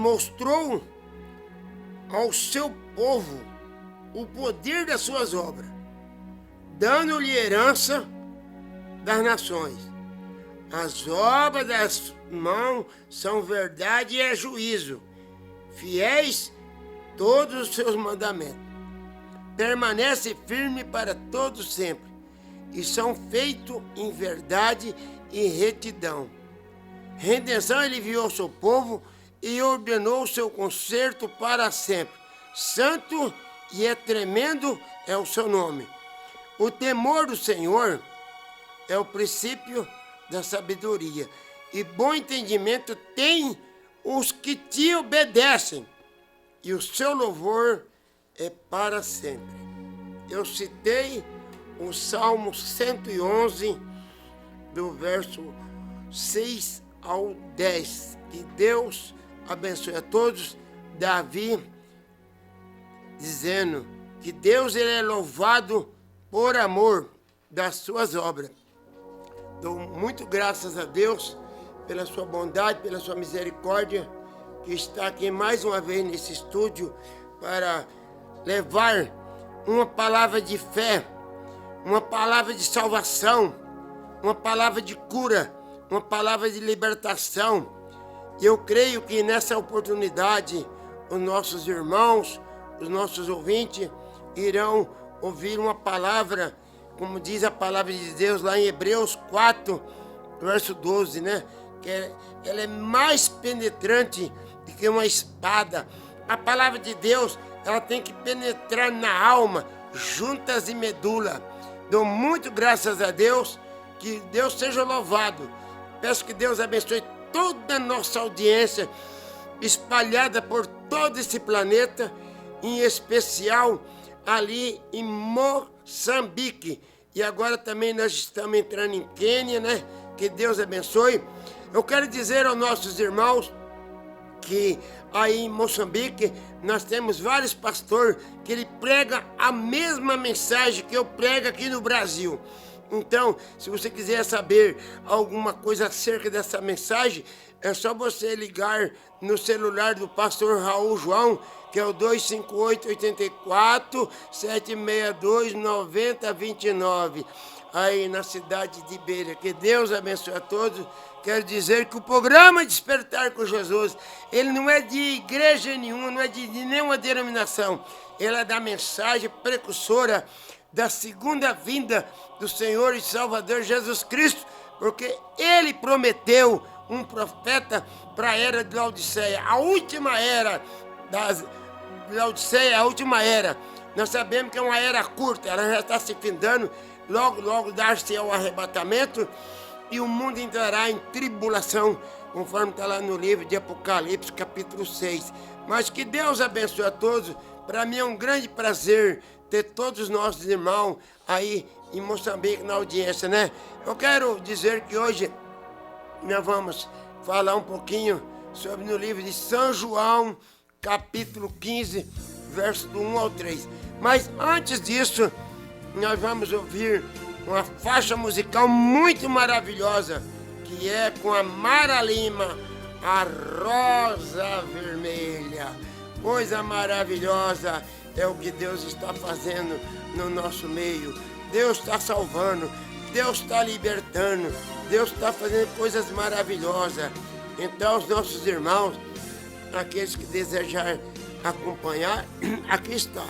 mostrou ao seu povo o poder das suas obras, dando-lhe herança das nações. As obras das mãos são verdade e é juízo, fiéis todos os seus mandamentos. Permanece firme para todos sempre, e são feitos em verdade e retidão. Redenção ele enviou ao seu povo e ordenou o seu conserto para sempre. Santo e é tremendo é o seu nome. O temor do Senhor é o princípio da sabedoria, e bom entendimento tem os que te obedecem, e o seu louvor é para sempre. Eu citei o Salmo 111, do verso 6 ao 10. Que Deus abençoe a todos. Davi dizendo que Deus ele é louvado por amor das suas obras. Dou muito graças a Deus pela sua bondade, pela sua misericórdia, que está aqui mais uma vez nesse estúdio para levar uma palavra de fé, uma palavra de salvação, uma palavra de cura, uma palavra de libertação. Eu creio que nessa oportunidade os nossos irmãos, os nossos ouvintes irão ouvir uma palavra, como diz a palavra de Deus lá em Hebreus 4, verso 12, né? Ela é mais penetrante do que uma espada. A palavra de Deus, ela tem que penetrar na alma, juntas e medula. Dou muito graças a Deus, que Deus seja louvado. Peço que Deus abençoe toda a nossa audiência, espalhada por todo esse planeta, em especial ali em Moçambique. E agora também nós estamos entrando em Quênia, né? Que Deus abençoe. Eu quero dizer aos nossos irmãos que aí em Moçambique nós temos vários pastores que ele prega a mesma mensagem que eu prego aqui no Brasil. Então, se você quiser saber alguma coisa acerca dessa mensagem, é só você ligar no celular do pastor Raul João, que é o 258-84-762-9029, aí na cidade de Beira. Que Deus abençoe a todos. Quero dizer que o programa Despertar com Jesus, ele não é de igreja nenhuma, não é de nenhuma denominação. Ele é da mensagem precursora da segunda vinda do Senhor e Salvador Jesus Cristo, porque ele prometeu um profeta para a era de Laodiceia, a última era de Laodiceia, a última era. Nós sabemos que é uma era curta, ela já está se findando, logo dar-se ao arrebatamento, e o mundo entrará em tribulação, conforme está lá no livro de Apocalipse, capítulo 6. Mas que Deus abençoe a todos. Para mim é um grande prazer ter todos os nossos irmãos aí em Moçambique na audiência, né? Eu quero dizer que hoje nós vamos falar um pouquinho sobre no livro de São João, capítulo 15, verso do 1 ao 3. Mas antes disso, nós vamos ouvir uma faixa musical muito maravilhosa, que é com a Mara Lima, a Rosa Vermelha. Coisa maravilhosa é o que Deus está fazendo no nosso meio. Deus está salvando, Deus está libertando, Deus está fazendo coisas maravilhosas. Então, os nossos irmãos, aqueles que desejarem acompanhar, aqui está.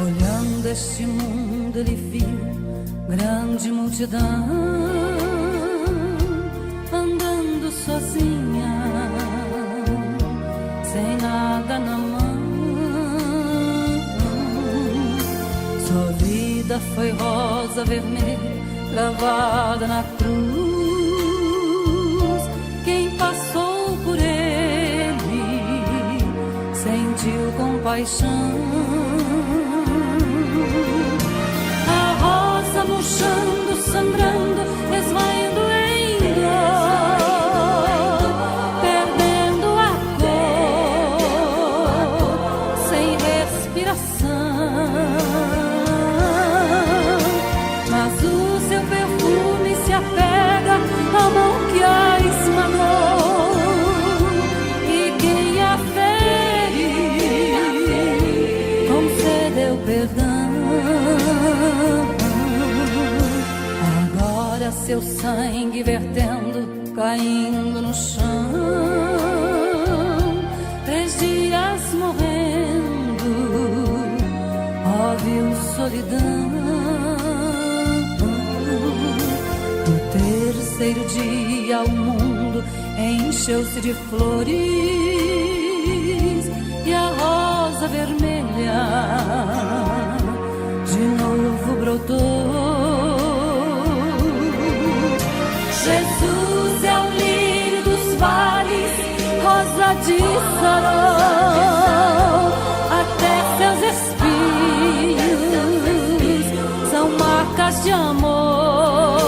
Olhando este mundo, ele viu grande multidão andando sozinha, sem nada na mão. Sua vida foi rosa vermelha, gravada na cruz. Quem passou por ele sentiu compaixão. Murchando, sangrando, esvaindo em dor, perdendo a cor, sem respiração. Mas o seu perfume se apega à mão que a esmagou, e quem a fé seu sangue vertendo, caindo no chão. 3 dias morrendo, ó vil solidão. No terceiro dia o mundo encheu-se de flores e a rosa vermelha de novo brotou. Jesus é o lírio dos vales, rosa de Sarão. Até seus espinhos são marcas de amor.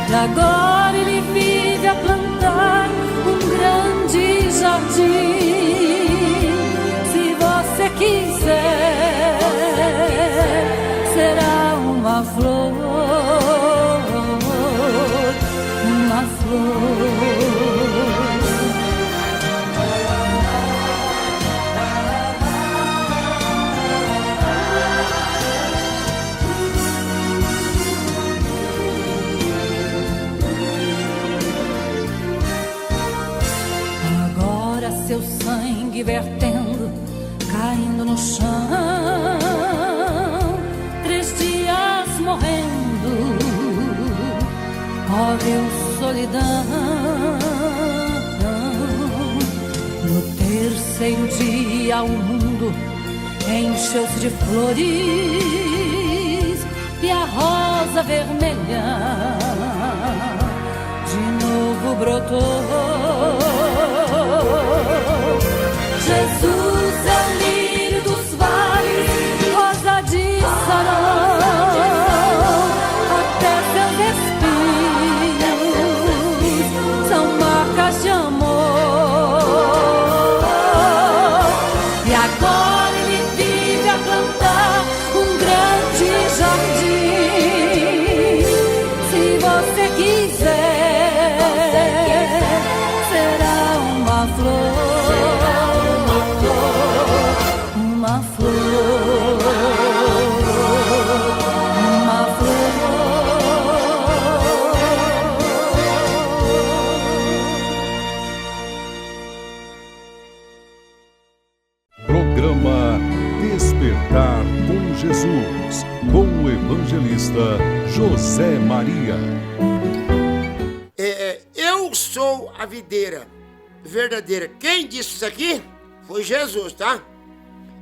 E agora ele vive a plantar um grande jardim. Se você quiser, será uma flor, uma flor. Agora seu sangue vertendo, caindo no chão. 3 dias morrendo, ó vil solidão. No terceiro dia o mundo encheu-se de flores e a rosa vermelha de novo brotou. Jesus é o lírio dos vales, rosa de Sarão. Até seus espinhos são marcas de amor. E agora ele vive a plantar um grande jardim. Se você quiser, será uma flor, uma flor, uma flor. Programa Despertar com Jesus, com o evangelista José Maria. Eu sou a videira verdadeira. Quem disse isso aqui? Foi Jesus, tá?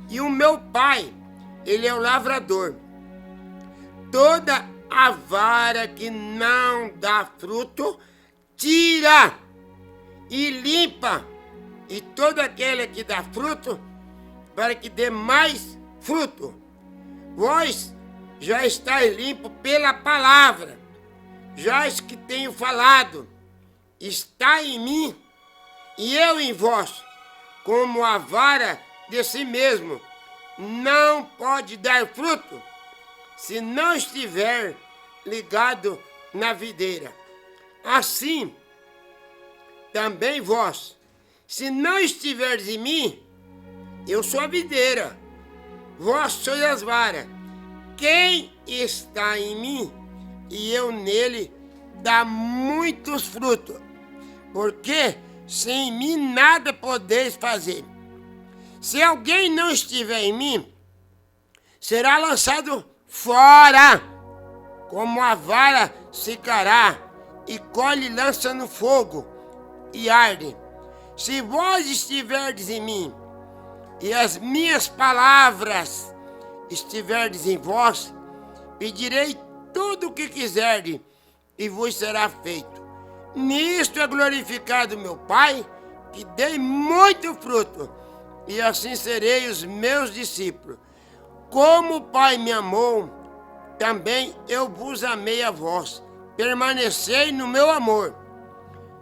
E o meu pai, ele é o lavrador. Toda a vara que não dá fruto, tira e limpa. E toda aquela que dá fruto, para que dê mais fruto. Vós já estáis limpo pela palavra, já as que tenho falado, está em mim e eu em vós, como a vara de si mesmo, não pode dar fruto, se não estiver ligado na videira. Assim, também vós, se não estiverdes em mim, eu sou a videira, vós sois as varas. Quem está em mim e eu nele, dá muitos frutos, porque sem mim nada podeis fazer. Se alguém não estiver em mim, será lançado fora, como a vara secará, e colhe e lança no fogo, e arde. Se vós estiverdes em mim, e as minhas palavras estiverdes em vós, pedirei tudo o que quiserdes, e vos será feito. Nisto é glorificado meu Pai, que dei muito fruto, e assim serei os meus discípulos. Como o Pai me amou, também eu vos amei a vós. Permanecei no meu amor.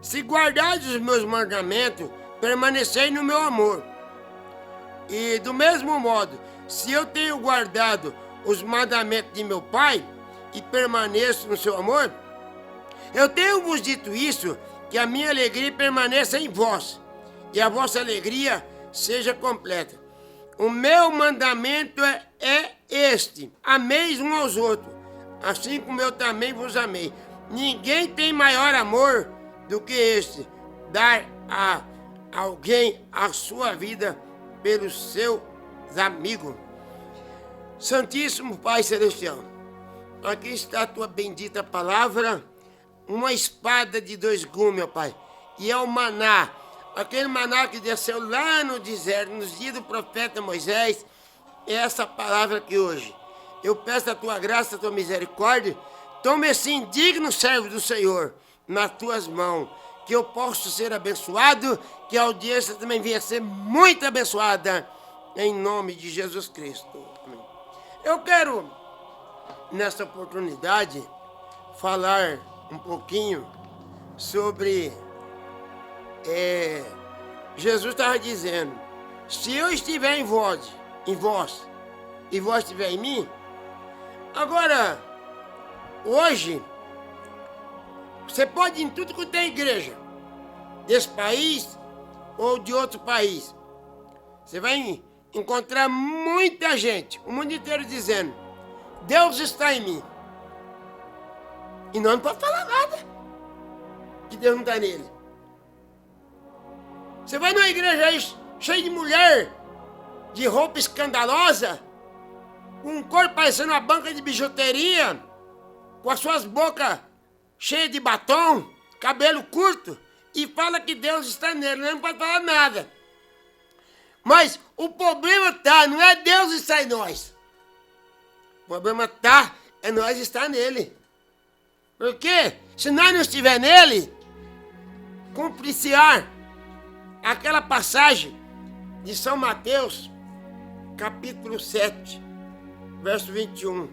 Se guardardes os meus mandamentos, permanecei no meu amor. E do mesmo modo, se eu tenho guardado os mandamentos de meu Pai e permaneço no seu amor, eu tenho vos dito isso, que a minha alegria permaneça em vós e a vossa alegria seja completa. O meu mandamento é este: ameis uns aos outros, assim como eu também vos amei. Ninguém tem maior amor do que este, dar a alguém a sua vida pelos seus amigos. Santíssimo Pai Celestial, aqui está a tua bendita palavra, uma espada de 2 gumes, ó Pai, e é o maná, aquele maná que desceu lá no deserto, nos dias do profeta Moisés, é essa palavra aqui hoje. Eu peço a tua graça, a tua misericórdia, tome esse indigno servo do Senhor nas tuas mãos, que eu possa ser abençoado, que a audiência também venha a ser muito abençoada, em nome de Jesus Cristo. Amém. Eu quero, nessa oportunidade, falar um pouquinho sobre... Jesus estava dizendo, se eu estiver em vós, e vós estiver em mim, agora, hoje, você pode ir em tudo que tem igreja, desse país ou de outro país. Você vai encontrar muita gente, o mundo inteiro dizendo, Deus está em mim. E nós não podemos falar nada, que Deus não está nele. Você vai numa igreja aí, cheia de mulher, de roupa escandalosa, com um corpo parecendo uma banca de bijuteria, com as suas bocas cheias de batom, cabelo curto, e fala que Deus está nele, não pode falar nada. Mas o problema não é Deus estar em nós. O problema é nós estar nele. Porque se nós não estiver nele, cumpliciar aquela passagem de São Mateus, capítulo 7, verso 21.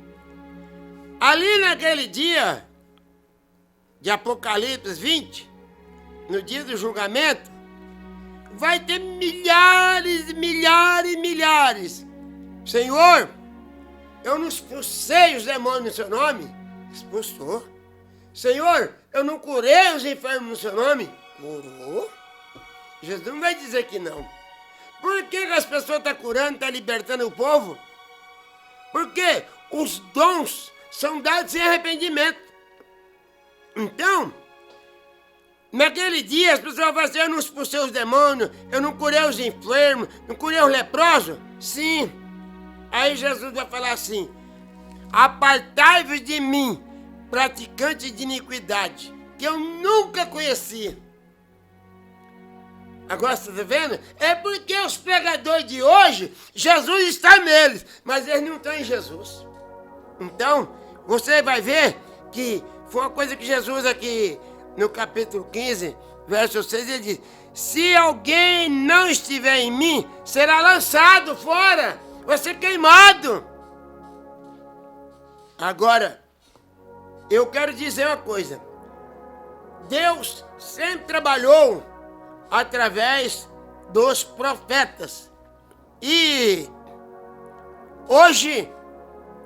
Ali naquele dia de Apocalipse 20, no dia do julgamento, vai ter milhares e milhares e milhares. Senhor, eu não expulsei os demônios no seu nome? Expulsou. Senhor, eu não curei os enfermos no seu nome? Curou. Jesus não vai dizer que não. Por que as pessoas estão curando, estão libertando o povo? Porque os dons são dados sem arrependimento. Então, naquele dia as pessoas vão falar assim, eu não expulsei os demônios, eu não curei os enfermos, não curei os leprosos. Sim. Aí Jesus vai falar assim, apartai-vos de mim, praticantes de iniquidade, que eu nunca conheci. Agora você está vendo? É porque os pregadores de hoje, Jesus está neles, mas eles não estão em Jesus. Então, você vai ver que foi uma coisa que Jesus aqui no capítulo 15, verso 6, ele diz, se alguém não estiver em mim, será lançado fora, vai ser queimado. Agora, eu quero dizer uma coisa, Deus sempre trabalhou através dos profetas. E hoje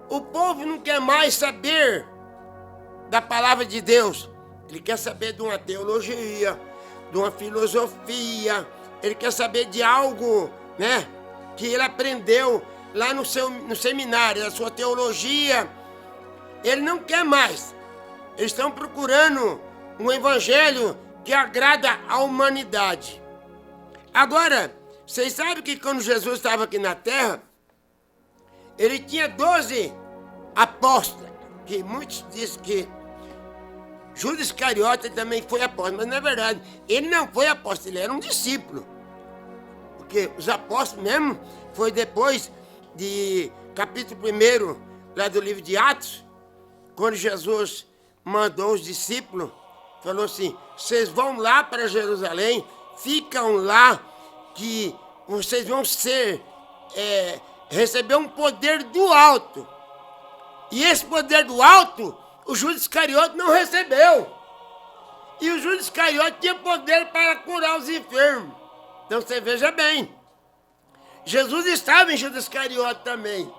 o povo não quer mais saber da palavra de Deus. Ele quer saber de uma teologia, de uma filosofia. Ele quer saber de algo, né, que ele aprendeu lá no seminário, da sua teologia. Ele não quer mais. Eles estão procurando um evangelho que agrada a humanidade. Agora, vocês sabem que quando Jesus estava aqui na terra, ele tinha 12 apóstolos, que muitos dizem que Judas Iscariote também foi apóstolo, mas não é verdade, ele não foi apóstolo, ele era um discípulo. Porque os apóstolos mesmo foi depois de capítulo 1, lá do livro de Atos, quando Jesus mandou os discípulos, falou assim, vocês vão lá para Jerusalém, ficam lá, que vocês vão receber um poder do alto. E esse poder do alto, o Judas Iscariote não recebeu. E o Judas Iscariote tinha poder para curar os enfermos. Então você veja bem, Jesus estava em Judas Iscariote também.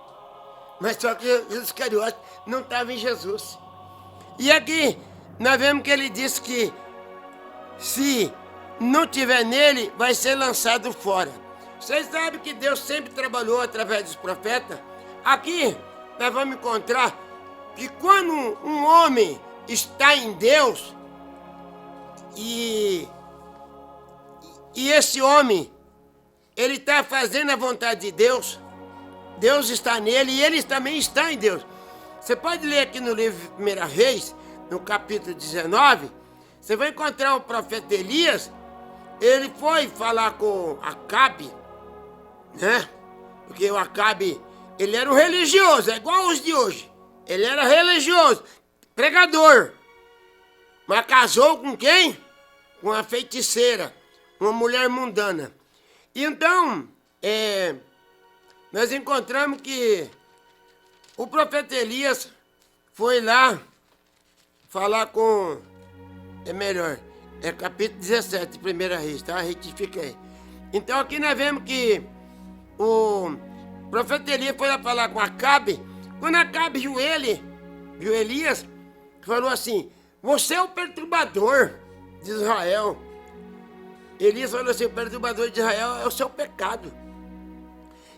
Mas só que Judas Iscariote não estava em Jesus. E aqui nós vemos que ele disse que se não tiver nele, vai ser lançado fora. Vocês sabem que Deus sempre trabalhou através dos profetas. Aqui nós vamos encontrar que quando um homem está em Deus e esse homem, ele está fazendo a vontade de Deus, Deus está nele e ele também está em Deus. Você pode ler aqui no livro de 1 Reis, no capítulo 19, você vai encontrar o profeta Elias. Ele foi falar com Acabe, né? Porque o Acabe, ele era um religioso, é igual os de hoje. Ele era religioso, pregador. Mas casou com quem? Com uma feiticeira, uma mulher mundana. Então, nós encontramos que o profeta Elias foi lá falar com... É capítulo 17, 1 Reis, tá? Retifica aí. Então aqui nós vemos que o profeta Elias foi lá falar com Acabe. Quando Acabe viu Elias, falou assim: você é o perturbador de Israel. Elias falou assim: o perturbador de Israel é o seu pecado.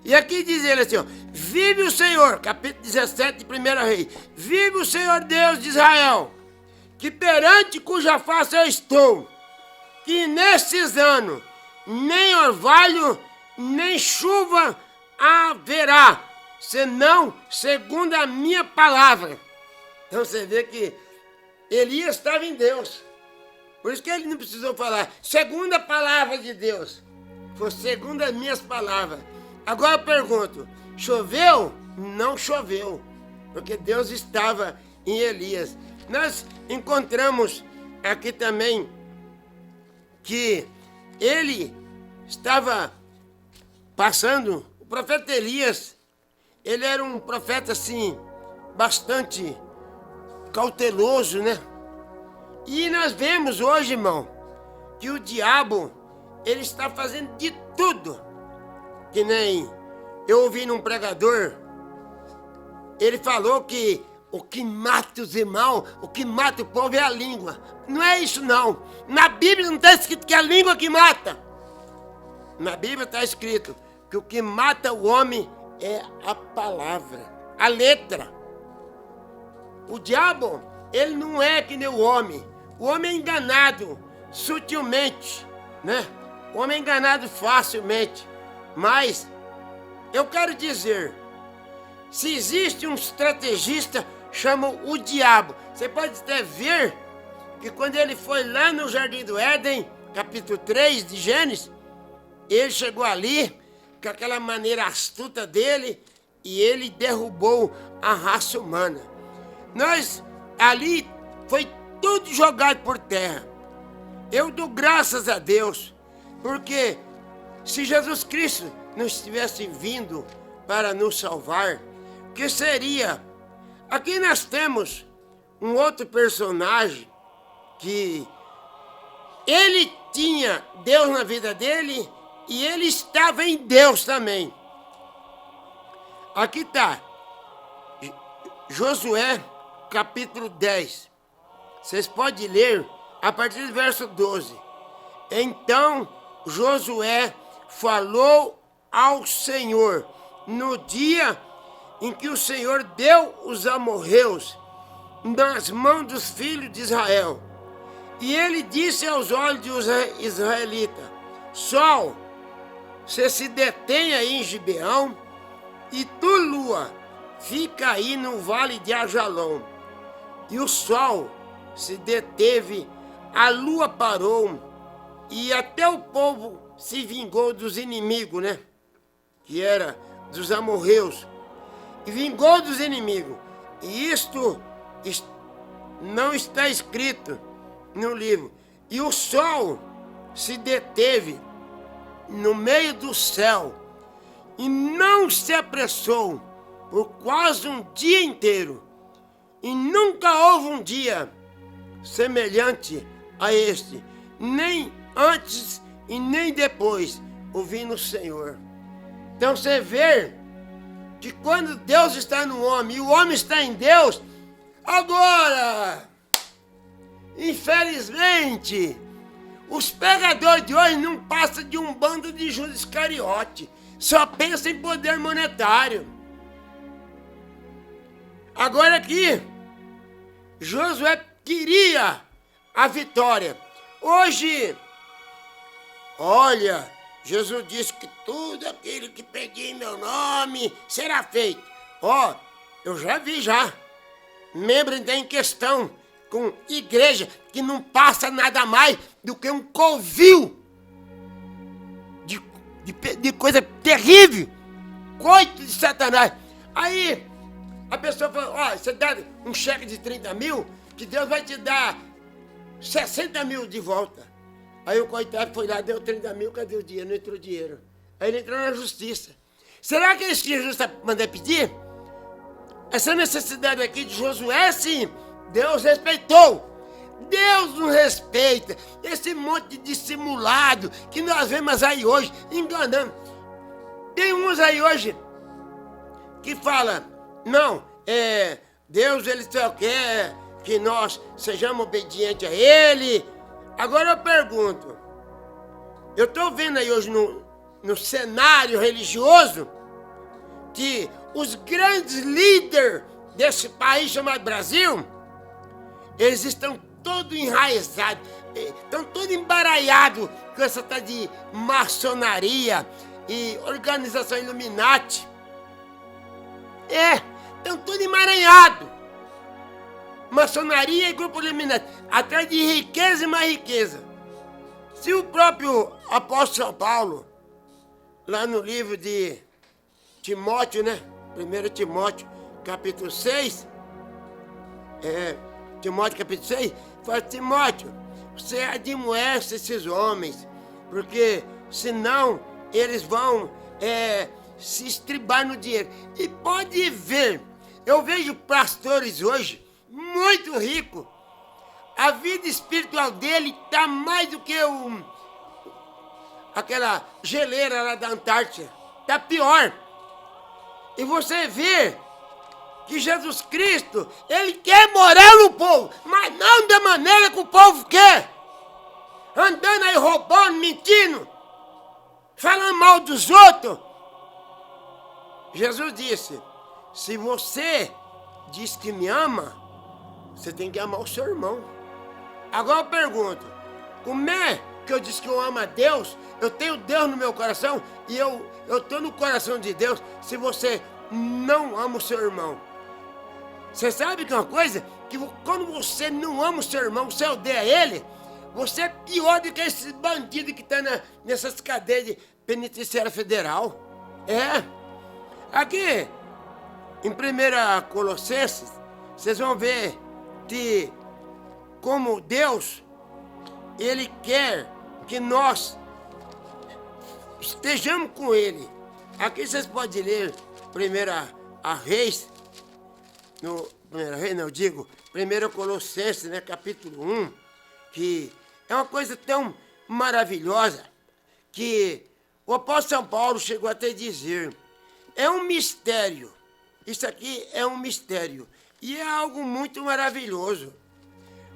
E aqui diz ele assim, ó: vive o Senhor, capítulo 17 de 1 Reis, vive o Senhor Deus de Israel, que perante cuja face eu estou, que nesses anos nem orvalho, nem chuva haverá, senão segundo a minha palavra. Então você vê que Elias estava em Deus. Por isso que ele não precisou falar segundo a palavra de Deus. Foi segundo as minhas palavras. Agora eu pergunto, choveu? Não choveu, porque Deus estava em Elias. Nós encontramos aqui também que ele estava passando, o profeta Elias, ele era um profeta assim, bastante cauteloso, né? E nós vemos hoje, irmão, que o diabo, ele está fazendo de tudo. Que nem eu ouvi num pregador, ele falou que o que mata os irmãos, o que mata o povo é a língua. Não é isso não. Na Bíblia não está escrito que é a língua que mata. Na Bíblia está escrito que o que mata o homem é a palavra, a letra. O diabo, ele não é que nem o homem. O homem é enganado sutilmente, né? O homem é enganado facilmente. Mas eu quero dizer, se existe um estrategista, chama o diabo. Você pode até ver que quando ele foi lá no Jardim do Éden, capítulo 3 de Gênesis, ele chegou ali com aquela maneira astuta dele e ele derrubou a raça humana. Ali foi tudo jogado por terra. Eu dou graças a Deus, porque se Jesus Cristo não estivesse vindo para nos salvar, o que seria? Aqui nós temos um outro personagem que ele tinha Deus na vida dele e ele estava em Deus também. Aqui está Josué capítulo 10. Vocês podem ler a partir do verso 12. Então Josué falou ao Senhor no dia em que o Senhor deu os amorreus nas mãos dos filhos de Israel. E ele disse aos olhos dos israelitas: Sol, você se detém aí em Gibeão, e tu, lua, fica aí no vale de Ajalon. E o sol se deteve, a lua parou, e até o povo se vingou dos inimigos, né? Que era dos amorreus. E vingou dos inimigos. E isto não está escrito no livro. E o sol se deteve no meio do céu e não se apressou por quase um dia inteiro. E nunca houve um dia semelhante a este, nem antes e nem depois, ouvindo o Senhor. Então você vê que quando Deus está no homem e o homem está em Deus, agora, infelizmente, os pregadores de hoje não passam de um bando de Judas Iscariote, só pensam em poder monetário. Agora aqui, Josué queria a vitória. Hoje, olha, Jesus disse que tudo aquilo que pedir em meu nome será feito. Ó, eu já vi já. Membro em questão com igreja que não passa nada mais do que um covil de coisa terrível. Coito de Satanás. Aí a pessoa falou, ó, você dá um cheque de 30 mil, que Deus vai te dar 60 mil de volta. Aí o coitado foi lá, deu 30 mil, cadê o dinheiro? Não entrou dinheiro. Aí ele entrou na justiça. Será que eles tinham justa mandar pedir? Essa necessidade aqui de Josué, sim, Deus respeitou. Deus não respeita esse monte de dissimulado que nós vemos aí hoje, enganando. Tem uns aí hoje que falam, não, Deus ele só quer que nós sejamos obedientes a Ele. Agora eu pergunto, eu estou vendo aí hoje no cenário religioso que os grandes líderes desse país chamado Brasil, eles estão todos enraizados, estão todos embaralhados com essa tal de maçonaria e organização Illuminati. Estão todos emaranhados. Maçonaria e grupo Illuminati, atrás de riqueza e mais riqueza. Se o próprio apóstolo São Paulo, lá no livro de Timóteo, né? 1 Timóteo, capítulo 6, Timóteo, capítulo 6, fala, Timóteo, você admoeste esses homens, porque senão eles vão se estribar no dinheiro. E pode ver, eu vejo pastores hoje, muito ricos, a vida espiritual dele está mais do que aquela geleira lá da Antártida, está pior. E você vê que Jesus Cristo, ele quer morar no povo, mas não da maneira que o povo quer. Andando aí roubando, mentindo, falando mal dos outros. Jesus disse, se você diz que me ama, você tem que amar o seu irmão. Agora eu pergunto, como é que eu disse que eu amo a Deus? Eu tenho Deus no meu coração e eu estou no coração de Deus se você não ama o seu irmão. Você sabe que é uma coisa? Que quando você não ama o seu irmão, você odeia ele, você é pior do que esses bandidos que estão nessas cadeias de penitenciária federal. Aqui, em 1 Colossenses, vocês vão ver que como Deus, Ele quer que nós estejamos com Ele. Aqui vocês podem ler 1 Reis, 1 Colossenses, né, capítulo 1, que é uma coisa tão maravilhosa que o apóstolo São Paulo chegou até a dizer, é um mistério, isso aqui é um mistério, e é algo muito maravilhoso.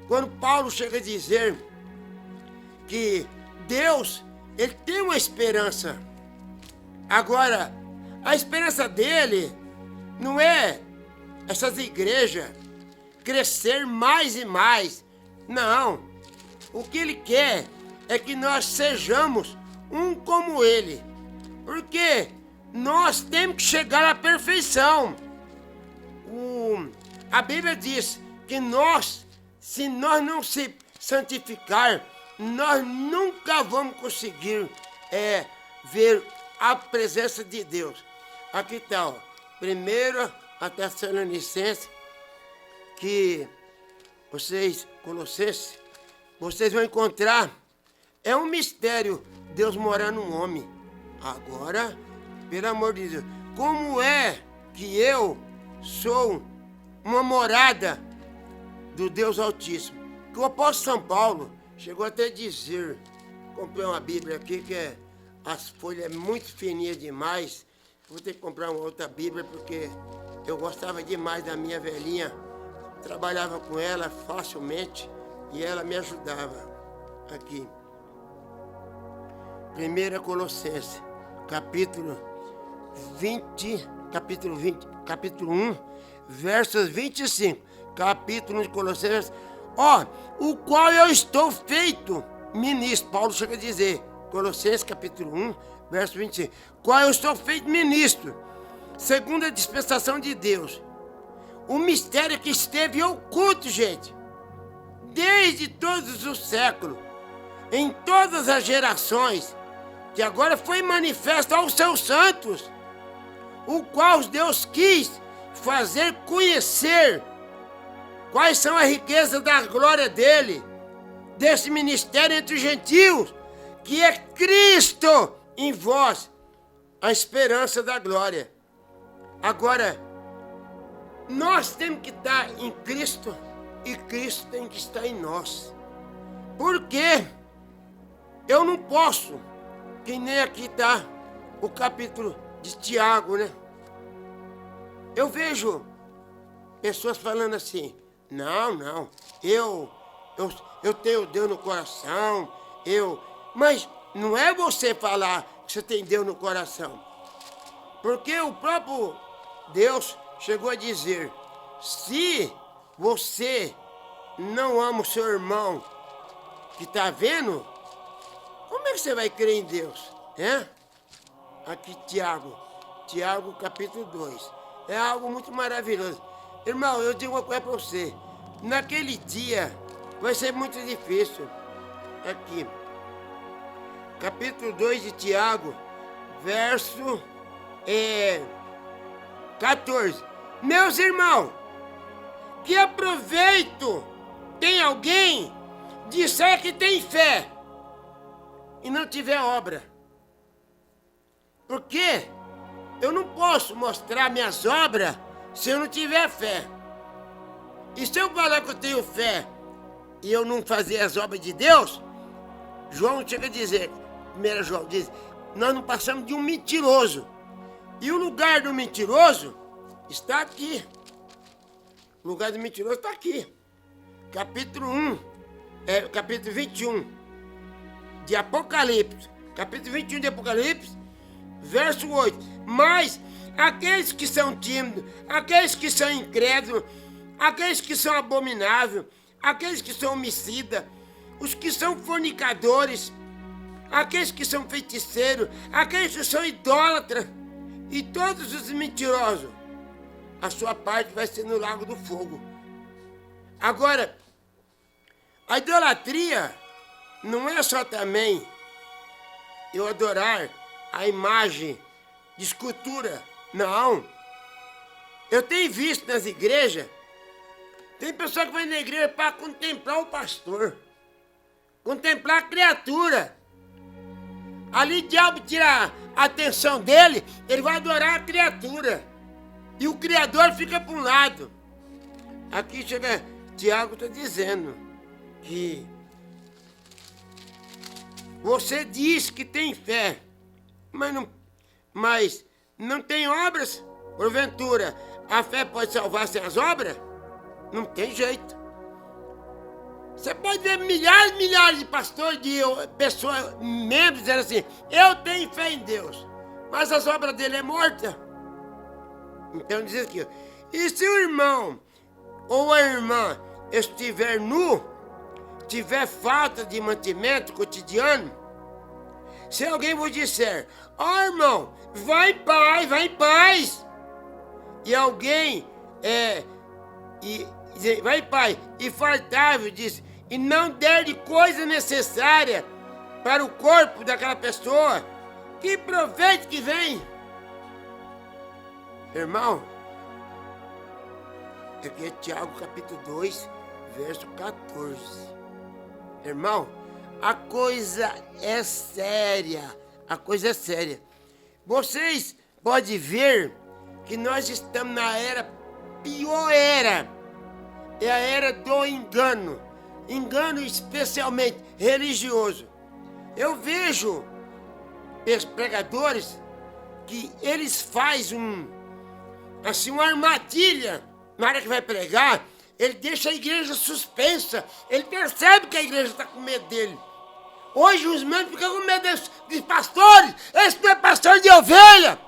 Quando Paulo chega a dizer que Deus, ele tem uma esperança. Agora, a esperança dele não é essas igrejas crescer mais e mais. Não. O que ele quer é que nós sejamos um como ele. Porque nós temos que chegar à perfeição. A Bíblia diz que se nós não se santificar, nós nunca vamos conseguir ver a presença de Deus. Aqui está, 1 Tessalonicenses, que Colossenses, vocês vão encontrar, é um mistério Deus morar num homem. Agora, pelo amor de Deus, como é que eu sou uma morada do Deus Altíssimo? Que o apóstolo São Paulo chegou até a dizer, comprei uma Bíblia aqui que as folhas é muito fininhas demais, vou ter que comprar uma outra Bíblia porque eu gostava demais da minha velhinha, trabalhava com ela facilmente e ela me ajudava. Aqui, 1 Colossenses, capítulo 20, capítulo 1, versos 25. Capítulo 1 de Colossenses. O qual eu estou feito ministro. Paulo chega a dizer, Colossenses capítulo 1, verso 25. Qual eu estou feito ministro, segundo a dispensação de Deus. O mistério que esteve oculto, gente, desde todos os séculos, em todas as gerações, que agora foi manifesto aos seus santos, o qual Deus quis fazer conhecer quais são as riquezas da glória dele, desse ministério entre os gentios, que é Cristo em vós, a esperança da glória. Agora, nós temos que estar em Cristo e Cristo tem que estar em nós. Por quê? Eu não posso, que nem aqui está o capítulo de Tiago, né? Eu vejo pessoas falando assim, não, eu tenho Deus no coração, mas não é você falar que você tem Deus no coração. Porque o próprio Deus chegou a dizer, se você não ama o seu irmão que está vendo, como é que você vai crer em Deus? Aqui Tiago capítulo 2. É algo muito maravilhoso. Irmão, eu digo uma coisa para você. Naquele dia vai ser muito difícil. Aqui, capítulo 2 de Tiago, verso 14. Meus irmãos, que aproveito tem alguém disser que tem fé e não tiver obra? Porque eu não posso mostrar minhas obras se eu não tiver fé. E se eu falar que eu tenho fé e eu não fazer as obras de Deus, João chega a dizer, 1 João diz, nós não passamos de um mentiroso. E o lugar do mentiroso está aqui. O lugar do mentiroso está aqui. Capítulo 21 de Apocalipse. Capítulo 21 de Apocalipse, verso 8. Mas aqueles que são tímidos, aqueles que são incrédulos, aqueles que são abomináveis, aqueles que são homicidas, os que são fornicadores, aqueles que são feiticeiros, aqueles que são idólatras e todos os mentirosos, a sua parte vai ser no lago do fogo. Agora, a idolatria não é só também eu adorar a imagem de escultura. Não. Eu tenho visto nas igrejas, tem pessoa que vai na igreja para contemplar o pastor, contemplar a criatura. Ali o diabo tira a atenção dele, ele vai adorar a criatura. E o Criador fica para um lado. Aqui chega, Tiago está dizendo que você diz que tem fé, mas não tem obras. Porventura, a fé pode salvar sem as obras? Não tem jeito. Você pode ver milhares de pastores, de pessoas, membros, dizendo assim, eu tenho fé em Deus, mas as obras dele é morta. Então diz aqui, e se o irmão ou a irmã estiver nu, tiver falta de mantimento cotidiano, se alguém vos disser, irmão, vai em paz, e alguém vai em paz, e fartável, diz, e não der de coisa necessária para o corpo daquela pessoa, que proveito que vem? Irmão, aqui é Tiago capítulo 2, verso 14. Irmão, a coisa é séria. A coisa é séria. Vocês podem ver que nós estamos na pior era. É a era do engano. Engano especialmente religioso. Eu vejo pregadores que eles fazem uma armadilha. Na hora que vai pregar, ele deixa a igreja suspensa. Ele percebe que a igreja está com medo dele. Hoje os membros ficam com medo dos pastores. Esse não é pastor de ovelha.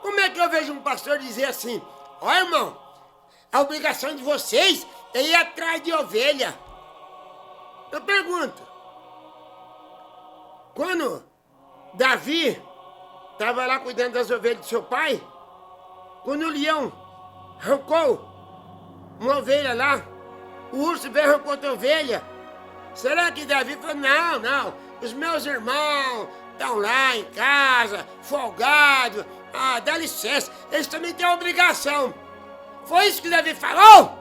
Como é que eu vejo um pastor dizer assim, ó irmão, a obrigação de vocês é ir atrás de ovelha? Eu pergunto, quando Davi estava lá cuidando das ovelhas do seu pai, quando o leão arrancou uma ovelha lá, o urso veio e arrancou outra ovelha, será que Davi falou, não, os meus irmãos estão lá em casa, folgados, dá licença, eles também têm obrigação. Foi isso que Davi falou?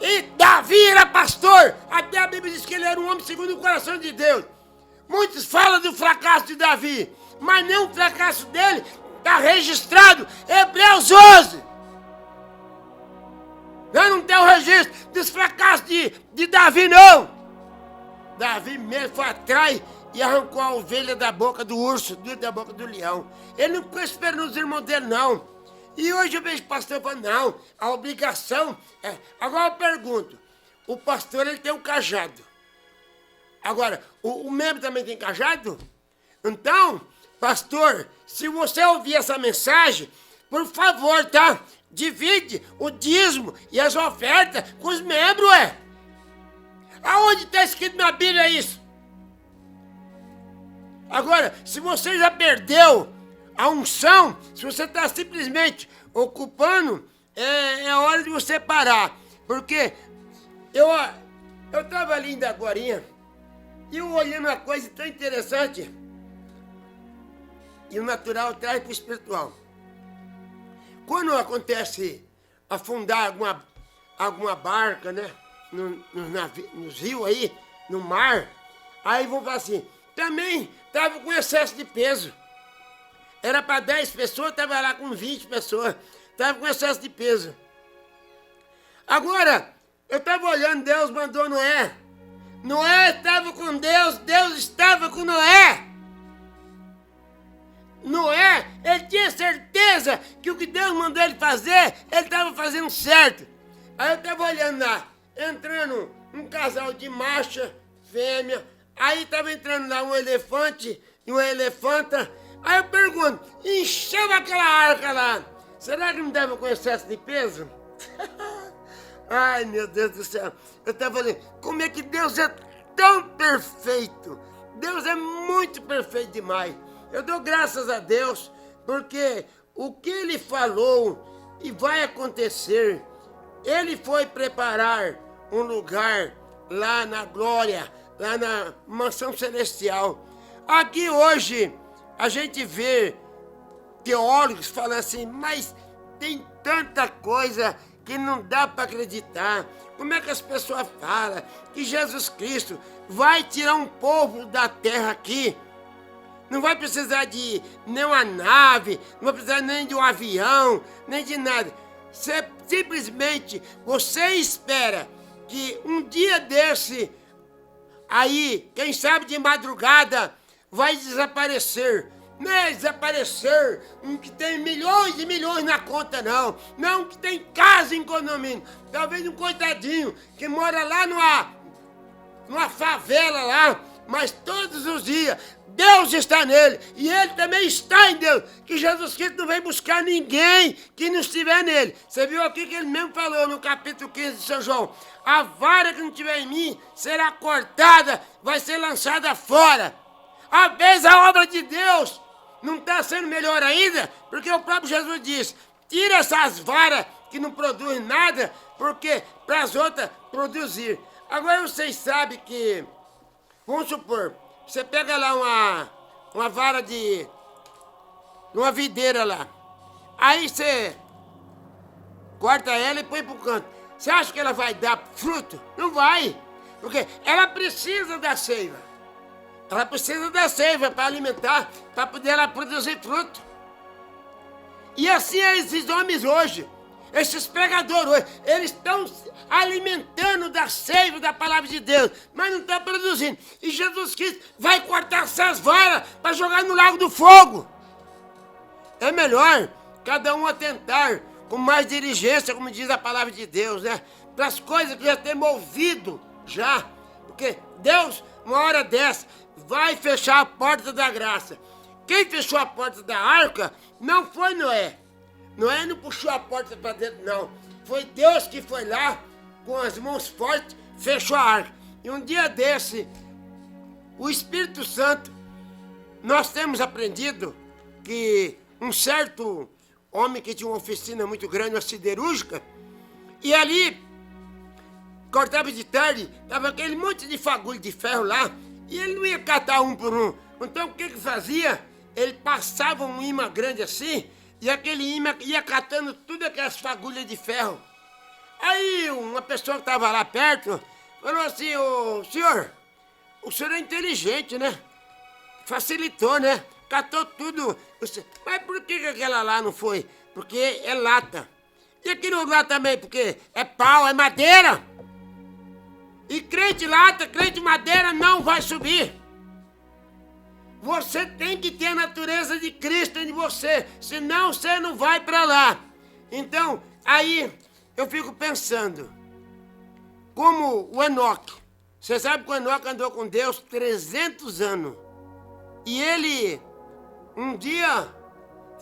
E Davi era pastor, até a Bíblia diz que ele era um homem segundo o coração de Deus. Muitos falam do fracasso de Davi, mas nem o fracasso dele está registrado em Hebreus 11. Eu não tenho registro dos fracassos de Davi, não. Davi mesmo foi atrás e arrancou a ovelha da boca do urso, da boca do leão. Ele não ficou esperando os irmãos dele, não. E hoje eu vejo o pastor falando, não, a obrigação é... Agora eu pergunto, o pastor ele tem um cajado. Agora, o membro também tem cajado? Então, pastor, se você ouvir essa mensagem, por favor, tá? Divide o dízimo e as ofertas com os membros, Aonde está escrito na Bíblia isso? Agora, se você já perdeu a unção, se você está simplesmente ocupando, é hora de você parar. Porque eu estava ali ainda agorinha, e eu olhando uma coisa tão interessante, e o natural traz para o espiritual. Quando acontece afundar alguma barca, né, nos rios aí, no mar, aí vão falar assim, também estava com excesso de peso. Era para 10 pessoas, estava lá com 20 pessoas, estava com excesso de peso. Agora, eu estava olhando, Deus mandou Noé. Noé estava com Deus, Deus estava com Noé. Noé, ele tinha certeza que o que Deus mandou ele fazer, ele estava fazendo certo. Aí eu estava olhando lá, entrando um casal de macho, fêmea, aí estava entrando lá um elefante e uma elefanta. Aí eu pergunto, encheu aquela arca lá, será que não estava com excesso de peso? Ai, meu Deus do céu, eu estava falando, como é que Deus é tão perfeito? Deus é muito perfeito demais. Eu dou graças a Deus, porque o que Ele falou e vai acontecer, Ele foi preparar um lugar lá na glória, lá na mansão celestial. Aqui hoje a gente vê teólogos falando assim, mas tem tanta coisa que não dá para acreditar. Como é que as pessoas falam que Jesus Cristo vai tirar um povo da terra aqui? Não vai precisar de nem uma nave, não vai precisar nem de um avião, nem de nada. Simplesmente você espera que um dia desse, aí, quem sabe de madrugada, vai desaparecer. Não é desaparecer um que tem milhões e milhões na conta, não. Não que tem casa em condomínio. Talvez um coitadinho que mora lá numa favela lá, mas todos os dias Deus está nele e ele também está em Deus. Que Jesus Cristo não vem buscar ninguém que não estiver nele. Você viu aqui que ele mesmo falou no capítulo 15 de São João. A vara que não estiver em mim será cortada, vai ser lançada fora. Às vezes a obra de Deus não está sendo melhor ainda, porque o próprio Jesus disse, tira essas varas que não produzem nada, porque para as outras produzir. Agora vocês sabem que, vamos supor, você pega lá uma vara de uma videira lá, aí você corta ela e põe para o canto. Você acha que ela vai dar fruto? Não vai, porque ela precisa da seiva. Ela precisa da seiva para alimentar, para poder ela produzir fruto. E assim é esses homens hoje, esses pregadores hoje, eles estão alimentando da seiva da palavra de Deus, mas não estão produzindo. E Jesus Cristo vai cortar essas varas para jogar no lago do fogo. É melhor cada um atentar com mais diligência, como diz a palavra de Deus, né? Para as coisas que já temos ouvido já. Porque Deus, uma hora dessa, vai fechar a porta da graça. quem fechou a porta da arca não foi Noé. Noé não puxou a porta para dentro, não. Foi Deus que foi lá, com as mãos fortes, fechou a arca. E um dia desse, o Espírito Santo, nós temos aprendido que um certo homem que tinha uma oficina muito grande, uma siderúrgica, e ali, cortava de tarde, tava aquele monte de fagulho de ferro lá, e ele não ia catar um por um. Então o que fazia? Ele passava um imã grande assim, e aquele imã ia catando tudo aquelas fagulhas de ferro. Aí uma pessoa que estava lá perto falou assim: ô senhor, o senhor é inteligente, né? Facilitou, né? Catou tudo. Mas por que aquela lá não foi? Porque é lata. E aquilo lá também, porque é pau, é madeira. E crente lata, crente madeira não vai subir. Você tem que ter a natureza de Cristo em você, senão você não vai para lá. Então, aí eu fico pensando, como o Enoque. Você sabe que o Enoque andou com Deus 300 anos. E ele, um dia,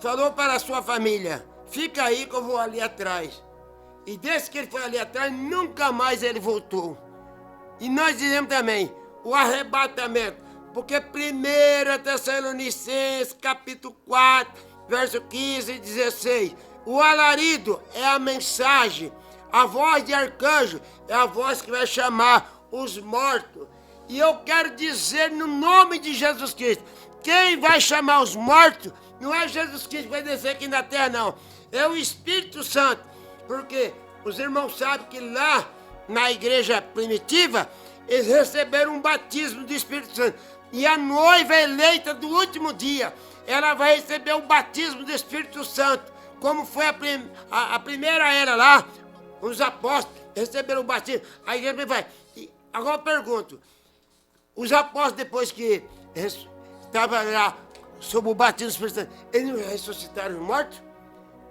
falou para a sua família: fica aí que eu vou ali atrás. E desde que ele foi ali atrás, nunca mais ele voltou. E nós dizemos também, o arrebatamento. Porque 1 Tessalonicenses, capítulo 4, verso 15 e 16. O alarido é a mensagem. A voz de arcanjo é a voz que vai chamar os mortos. E eu quero dizer no nome de Jesus Cristo, quem vai chamar os mortos não é Jesus Cristo que vai descer aqui na terra, não. É o Espírito Santo. Porque os irmãos sabem que lá na igreja primitiva, eles receberam um batismo do Espírito Santo. E a noiva eleita do último dia, ela vai receber o batismo do Espírito Santo. Como foi a primeira era lá, os apóstolos receberam o batismo. A igreja vai. Agora eu pergunto, os apóstolos depois que estavam lá sob o batismo do Espírito Santo, eles não ressuscitaram os mortos?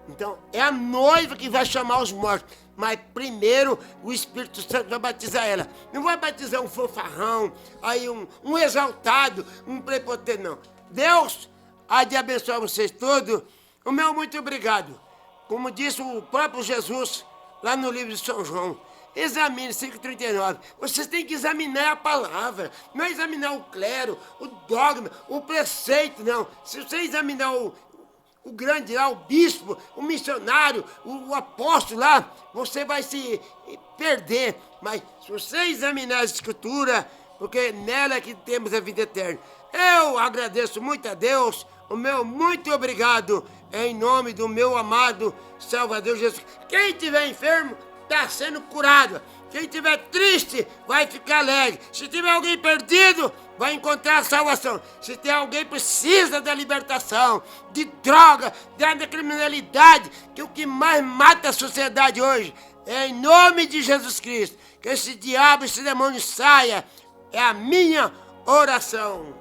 Então, é a noiva que vai chamar os mortos. Mas primeiro o Espírito Santo vai batizar ela. Não vai batizar um fanfarrão, aí um exaltado, um prepotente, não. Deus há de abençoar vocês todos. O meu muito obrigado. Como disse o próprio Jesus, lá no livro de São João, examine 5,39. Vocês têm que examinar a palavra, não é examinar o clero, o dogma, o preceito, não. Se você examinar o grande lá, o bispo, o missionário, o apóstolo lá, você vai se perder. Mas se você examinar a Escritura, porque nela é que temos a vida eterna. Eu agradeço muito a Deus, o meu muito obrigado, em nome do meu amado Salvador Jesus. Quem estiver enfermo, está sendo curado. Quem estiver triste, vai ficar alegre. Se tiver alguém perdido, vai encontrar a salvação. Se tem alguém que precisa da libertação, de droga, da criminalidade, que o que mais mata a sociedade hoje, é em nome de Jesus Cristo. Que esse diabo, esse demônio saia. É a minha oração.